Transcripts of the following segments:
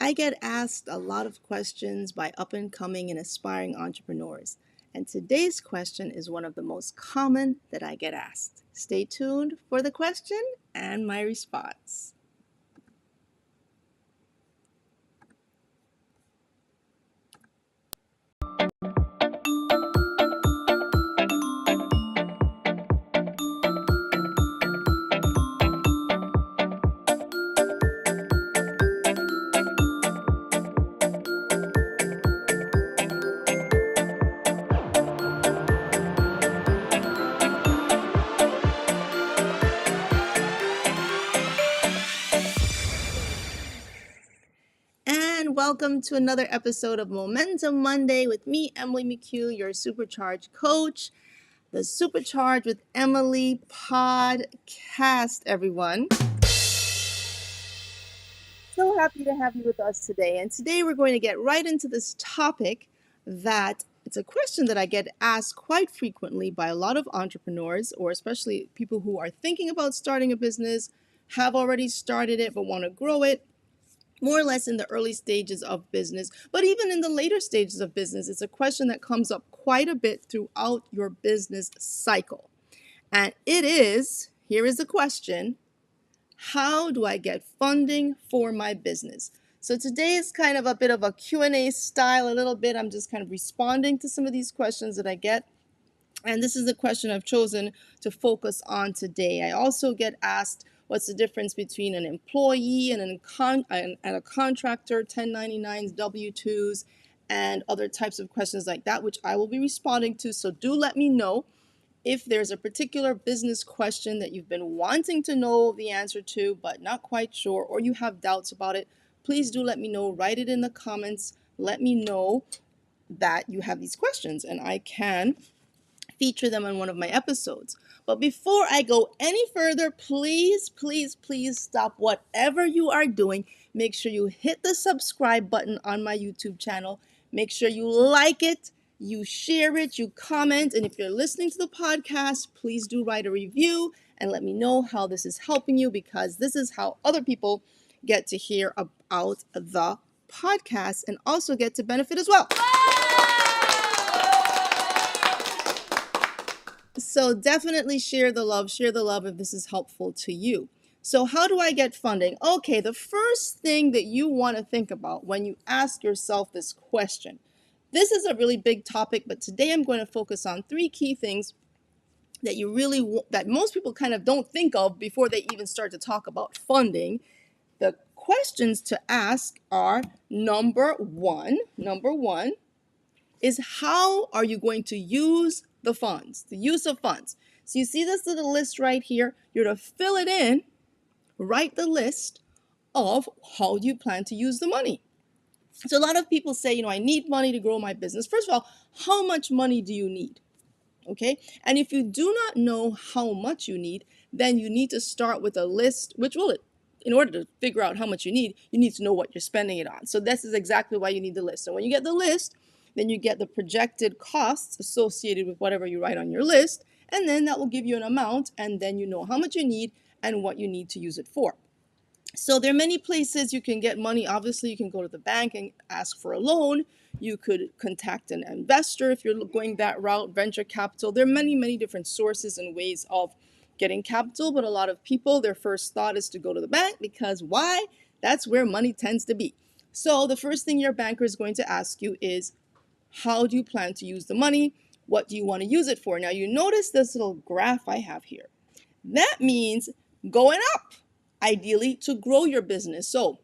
I get asked a lot of questions by up and coming and aspiring entrepreneurs. And today's question is one of the most common that I get asked. Stay tuned for the question and my response. And welcome to another episode of Momentum Monday with me, Emily McHugh, your supercharged coach. The Supercharged with Emily podcast, everyone. So happy to have you with us today. And today we're going to get right into this topic that it's a question that I get asked quite frequently by a lot of entrepreneurs, or especially people who are thinking about starting a business, have already started it, but want to grow it, more or less in the early stages of business. But even in the later stages of business, it's a question that comes up quite a bit throughout your business cycle. And it is, here is the question: how do I get funding for my business? So today is kind of a bit of a Q&A style, a little bit. I'm just kind of responding to some of these questions that I get. And this is the question I've chosen to focus on today. I also get asked what's the difference between an employee and a contractor, 1099s, W-2s, and other types of questions like that, which I will be responding to. So do let me know if there's a particular business question that you've been wanting to know the answer to, but not quite sure, or you have doubts about it. Please do let me know. Write it in the comments. Let me know that you have these questions, and I can feature them on one of my episodes. But before I go any further, please, please, please stop whatever you are doing. Make sure you hit the subscribe button on my YouTube channel. Make sure you like it, you share it, you comment. And if you're listening to the podcast, please do write a review and let me know how this is helping you, because this is how other people get to hear about the podcast and also get to benefit as well. So definitely share the love if this is helpful to you. So how do I get funding? Okay, the first thing that you want to think about when you ask yourself this question. This is a really big topic, but today I'm going to focus on 3 key things that that most people kind of don't think of before they even start to talk about funding. The questions to ask are number one is, how are you going to use the funds, the use of funds? So you see this little list right here. You're to fill it in, write the list of how you plan to use the money. So a lot of people say, I need money to grow my business. First of all, how much money do you need? Okay. And if you do not know how much you need, then you need to start with a list, in order to figure out how much you need to know what you're spending it on. So this is exactly why you need the list. So when you get the list, then you get the projected costs associated with whatever you write on your list, and then that will give you an amount, and then you know how much you need and what you need to use it for. So there are many places you can get money. Obviously, you can go to the bank and ask for a loan. You could contact an investor if you're going that route, venture capital. There are many, many different sources and ways of getting capital, but a lot of people, their first thought is to go to the bank, because why? That's where money tends to be. So the first thing your banker is going to ask you is, how do you plan to use the money? What do you want to use it for? Now you notice this little graph I have here. That means going up, ideally to grow your business. So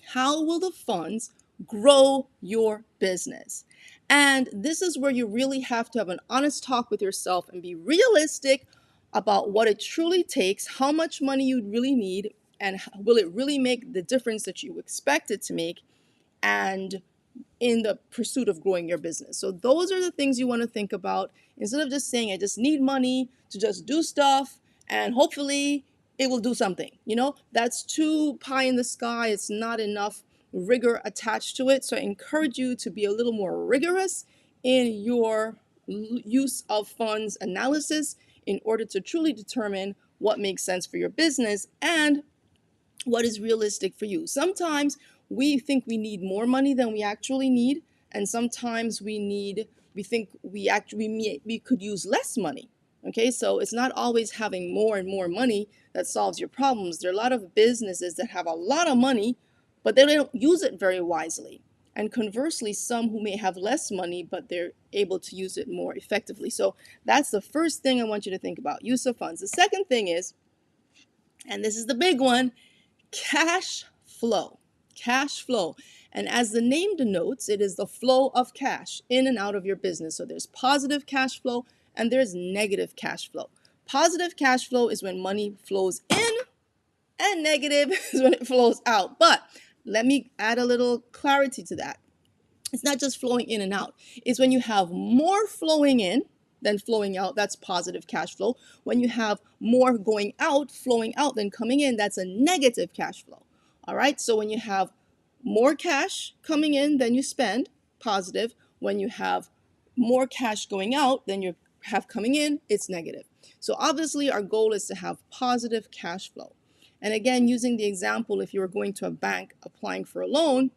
how will the funds grow your business? And this is where you really have to have an honest talk with yourself and be realistic about what it truly takes, how much money you really need, and will it really make the difference that you expect it to make, and in the pursuit of growing your business. So those are the things you want to think about, instead of just saying, I just need money to just do stuff and hopefully it will do something. That's too pie in the sky. It's not enough rigor attached to it. So I encourage you to be a little more rigorous in your use of funds analysis in order to truly determine what makes sense for your business and what is realistic for you. Sometimes we think we need more money than we actually need, and sometimes we think we could use less money. Okay, so it's not always having more and more money that solves your problems. There are a lot of businesses that have a lot of money, but they don't use it very wisely. And conversely, some who may have less money, but they're able to use it more effectively. So that's the first thing I want you to think about, use of funds. The second thing is, and this is the big one, cash flow. Cash flow. And as the name denotes, it is the flow of cash in and out of your business. So there's positive cash flow and there's negative cash flow. Positive cash flow is when money flows in, and negative is when it flows out. But let me add a little clarity to that. It's not just flowing in and out. It's when you have more flowing in than flowing out, that's positive cash flow. When you have more going out, flowing out than coming in, that's a negative cash flow. All right, so when you have more cash coming in than you spend, positive. When you have more cash going out than you have coming in, it's negative. So obviously our goal is to have positive cash flow. And again, using the example, if you were going to a bank applying for a loan,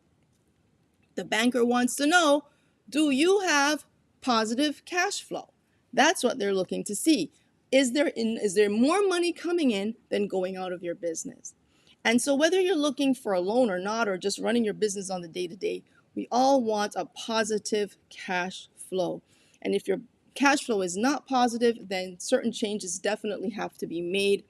the banker wants to know, do you have positive cash flow? That's what they're looking to see. Is there more money coming in than going out of your business? And so whether you're looking for a loan or not, or just running your business on the day-to-day, we all want a positive cash flow. And if your cash flow is not positive, then certain changes definitely have to be made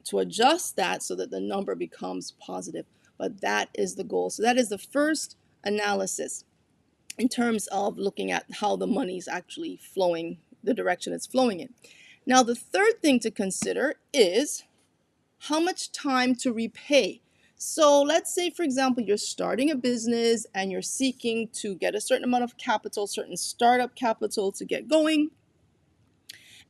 to adjust that so that the number becomes positive. But that is the goal. So that is the first analysis in terms of looking at how the money is actually flowing, the direction it's flowing in. Now, the third thing to consider is how much time to repay. So let's say, for example, you're starting a business and you're seeking to get a certain amount of capital, certain startup capital to get going.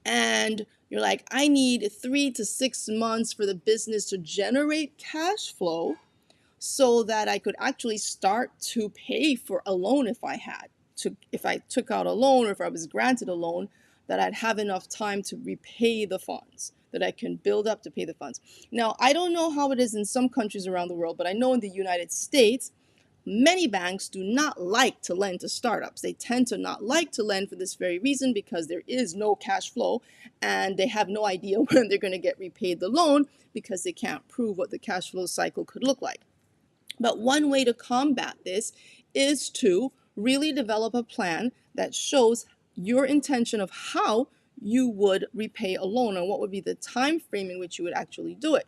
And you're like, I need 3 to 6 months for the business to generate cash flow so that I could actually start to pay for a loan if I took out a loan, or if I was granted a loan, that I'd have enough time to repay the funds, that I can build up to pay the funds. Now, I don't know how it is in some countries around the world, but I know in the United States, many banks do not like to lend to startups. They tend to not like to lend for this very reason, because there is no cash flow and they have no idea when they're going to get repaid the loan, because they can't prove what the cash flow cycle could look like. But one way to combat this is to really develop a plan that shows your intention of how you would repay a loan and what would be the time frame in which you would actually do it.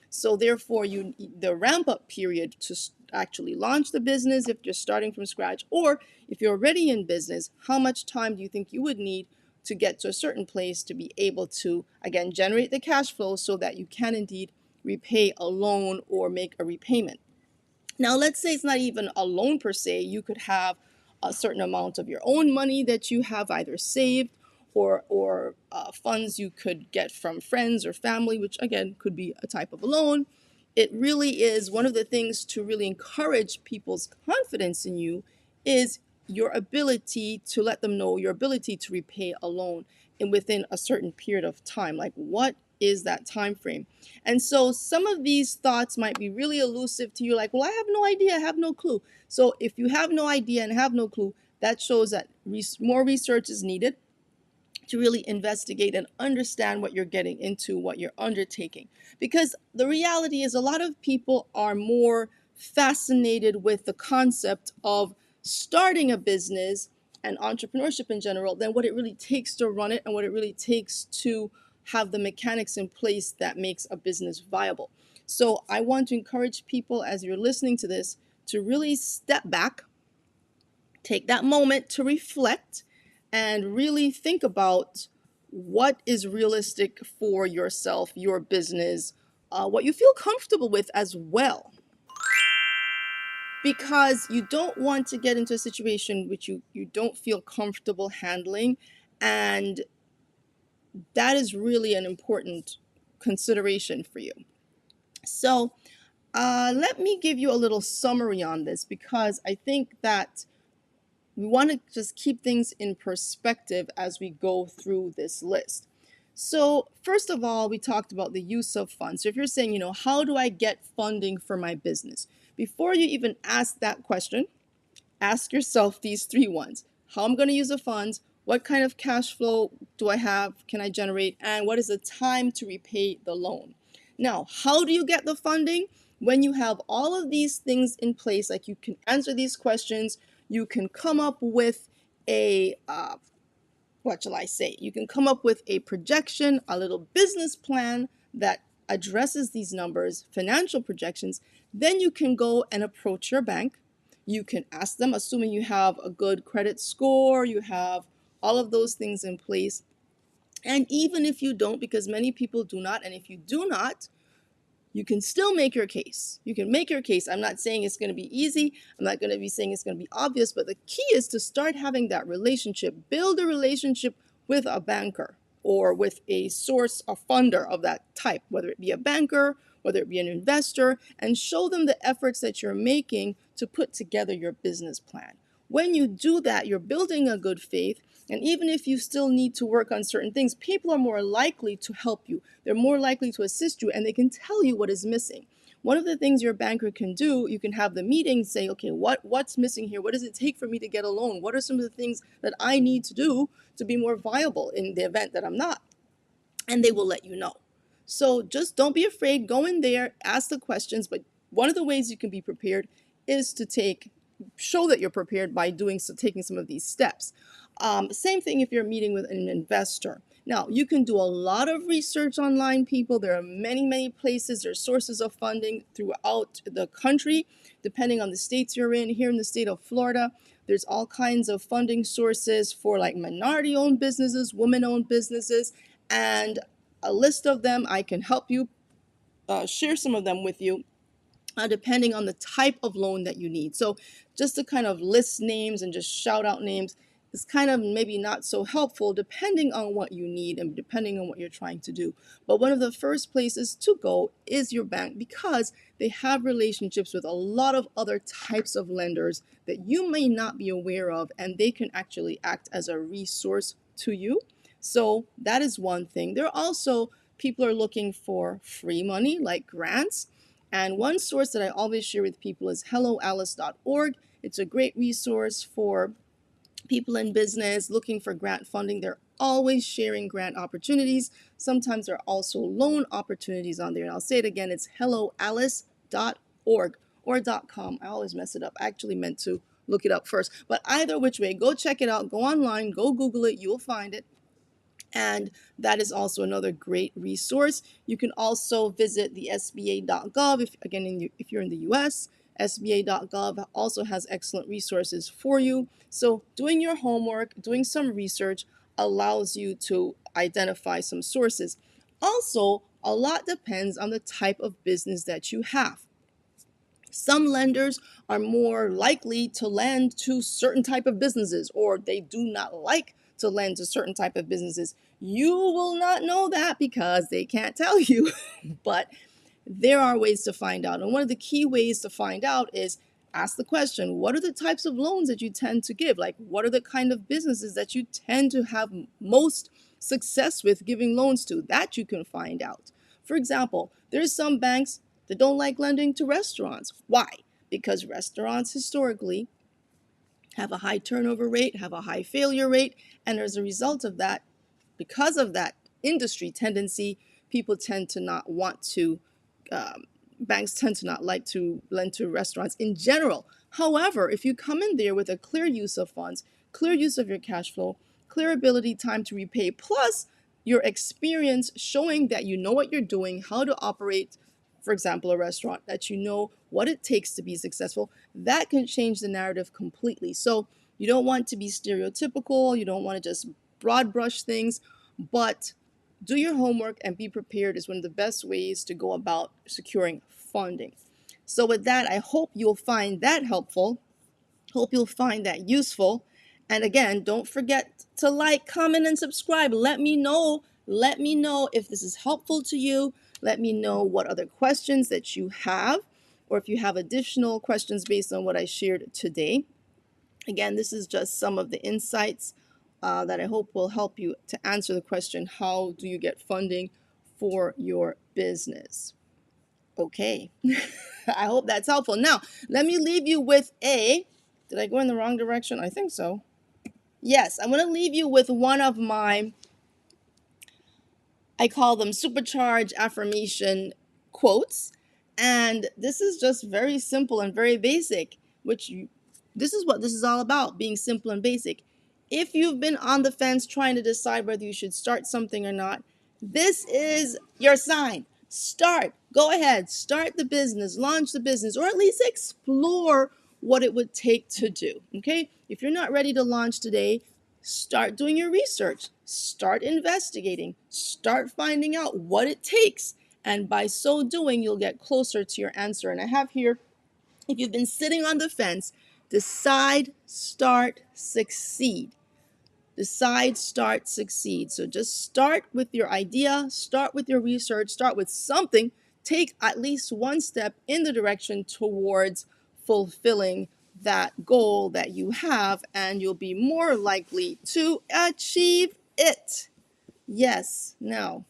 So therefore, the ramp up period to actually launch the business, if you're starting from scratch, or if you're already in business, how much time do you think you would need to get to a certain place to be able to, again, generate the cash flow so that you can indeed repay a loan or make a repayment. Now, let's say it's not even a loan per se. You could have a certain amount of your own money that you have either saved, or funds you could get from friends or family, which again could be a type of a loan. It really is one of the things to really encourage people's confidence in you is your ability to let them know your ability to repay a loan in within a certain period of time. Like, what is that time frame? And so some of these thoughts might be really elusive to you, like, well, I have no idea, I have no clue. So if you have no idea and have no clue, that shows that more research is needed to really investigate and understand what you're getting into, what you're undertaking. Because the reality is, a lot of people are more fascinated with the concept of starting a business and entrepreneurship in general than what it really takes to run it and what it really takes to have the mechanics in place that makes a business viable. So I want to encourage people, as you're listening to this, to really step back, take that moment to reflect, and really think about what is realistic for yourself, your business, what you feel comfortable with as well. Because you don't want to get into a situation which you don't feel comfortable handling. And that is really an important consideration for you. So let me give you a little summary on this, because I think that we want to just keep things in perspective as we go through this list. So, first of all, we talked about the use of funds. So, if you're saying, how do I get funding for my business? Before you even ask that question, ask yourself these three ones. How I'm going to use the funds, what kind of cash flow do I have, can I generate, and what is the time to repay the loan? Now, how do you get the funding? When you have all of these things in place, like you can answer these questions, you can come up with a what shall I say? You can come up with a projection, a little business plan that addresses these numbers, financial projections. Then you can go and approach your bank. You can ask them, assuming you have a good credit score, you have all of those things in place. And even if you don't, because many people do not, and if you do not, you can still make your case. You can make your case. I'm not saying it's going to be easy. I'm not going to be saying it's going to be obvious, but the key is to start having that relationship. Build a relationship with a banker or with a source, a funder of that type, whether it be a banker, whether it be an investor, and show them the efforts that you're making to put together your business plan. When you do that, you're building a good faith. And even if you still need to work on certain things, people are more likely to help you. They're more likely to assist you, and they can tell you what is missing. One of the things your banker can do, you can have the meeting, say, okay, what's missing here? What does it take for me to get a loan? What are some of the things that I need to do to be more viable in the event that I'm not? And they will let you know. So just don't be afraid. Go in there, ask the questions. But one of the ways you can be prepared is to show that you're prepared by taking some of these steps. Same thing if you're meeting with an investor. Now, you can do a lot of research online, people. There are many, many places. There are sources of funding throughout the country, depending on the states you're in. Here in the state of Florida, there's all kinds of funding sources for like minority-owned businesses, women-owned businesses, and a list of them. I can help you share some of them with you depending on the type of loan that you need. So just to kind of list names and just shout out names is kind of maybe not so helpful depending on what you need and depending on what you're trying to do. But one of the first places to go is your bank because they have relationships with a lot of other types of lenders that you may not be aware of, and they can actually act as a resource to you. So that is one thing. There are also people are looking for free money like grants. And one source that I always share with people is helloalice.org. It's a great resource for people in business looking for grant funding. They're always sharing grant opportunities. Sometimes there are also loan opportunities on there. And I'll say it again, it's helloalice.org or .com. I always mess it up. I actually meant to look it up first. But either which way, go check it out. Go online, go Google it. You'll find it. And that is also another great resource. You can also visit the SBA.gov if you're in the US. SBA.gov also has excellent resources for you. So doing your homework, doing some research allows you to identify some sources. Also, a lot depends on the type of business that you have. Some lenders are more likely to lend to certain type of businesses, or they do not like to lend to certain type of businesses. You will not know that because they can't tell you, but there are ways to find out. And one of the key ways to find out is ask the question, what are the types of loans that you tend to give? Like, what are the kind of businesses that you tend to have most success with giving loans to? That you can find out. For example, there's some banks that don't like lending to restaurants. Why? Because restaurants historically have a high turnover rate, have a high failure rate, and as a result of that, because of that industry tendency, people tend to not want to, banks tend to not like to lend to restaurants in general. However, if you come in there with a clear use of funds, clear use of your cash flow, clear ability, time to repay, plus your experience showing that you know what you're doing, how to operate, for example, a restaurant, that you know what it takes to be successful, that can change the narrative completely. So you don't want to be stereotypical, you don't want to just broad brush things, but do your homework and be prepared is one of the best ways to go about securing funding. So with that, I hope you'll find that helpful. Hope you'll find that useful. And again, don't forget to like, comment, and subscribe. Let me know. Let me know if this is helpful to you. Let me know what other questions that you have, or if you have additional questions based on what I shared today. Again, this is just some of the insights that I hope will help you to answer the question, how do you get funding for your business? Okay, I hope that's helpful. Now, let me leave you with did I go in the wrong direction? I think so. Yes, I'm going to leave you with one of my, I call them supercharge affirmation quotes. And this is just very simple and very basic, this is what this is all about, being simple and basic. If you've been on the fence trying to decide whether you should start something or not, this is your sign. Start. Go ahead. Start the business, launch the business, or at least explore what it would take to do. Okay? If you're not ready to launch today, start doing your research, start investigating, start finding out what it takes. And by so doing, you'll get closer to your answer. And I have here, if you've been sitting on the fence, decide, start, succeed. Decide, start, succeed. So just start with your idea, start with your research, start with something. Take at least one step in the direction towards fulfilling that goal that you have, and you'll be more likely to achieve it. Yes. Now,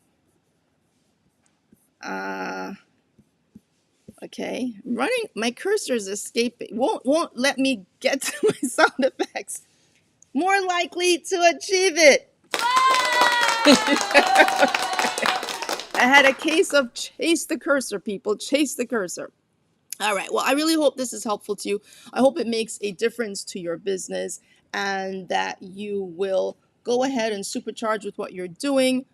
okay, running, my cursor is escaping, won't let me get to my sound effects. More likely to achieve it. I had a case of chase the cursor, people. Chase the cursor. All right. Well, I really hope this is helpful to you. I hope it makes a difference to your business and that you will go ahead and supercharge with what you're doing.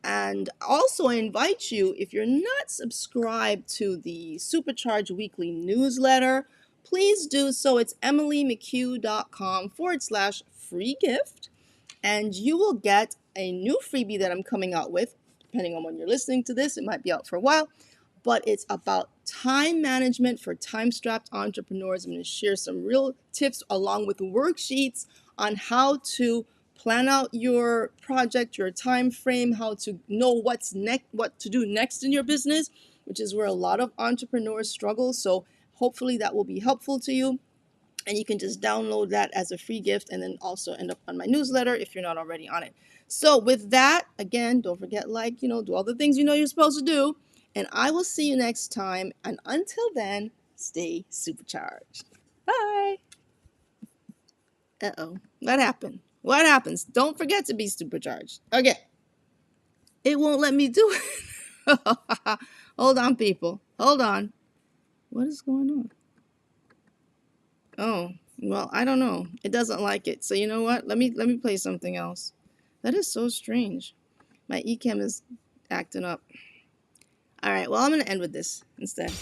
And also, I invite you, if you're not subscribed to the Supercharge Weekly newsletter, please do so. It's emilymchugh.com/free gift. And you will get a new freebie that I'm coming out with. Depending on when you're listening to this, it might be out for a while. But it's about time management for time-strapped entrepreneurs. I'm going to share some real tips along with worksheets on how to plan out your project, your time frame, how to know what to do next in your business, which is where a lot of entrepreneurs struggle. So hopefully that will be helpful to you. And you can just download that as a free gift and then also end up on my newsletter if you're not already on it. So with that, again, don't forget, do all the things you know you're supposed to do. And I will see you next time. And until then, stay supercharged. Bye. Uh-oh. What happened? What happens? Don't forget to be supercharged. Okay. It won't let me do it. Hold on, people. Hold on. What is going on? Oh, well, I don't know. It doesn't like it. So you know what? Let me play something else. That is so strange. My Ecamm is acting up. All right, well, I'm going to end with this instead.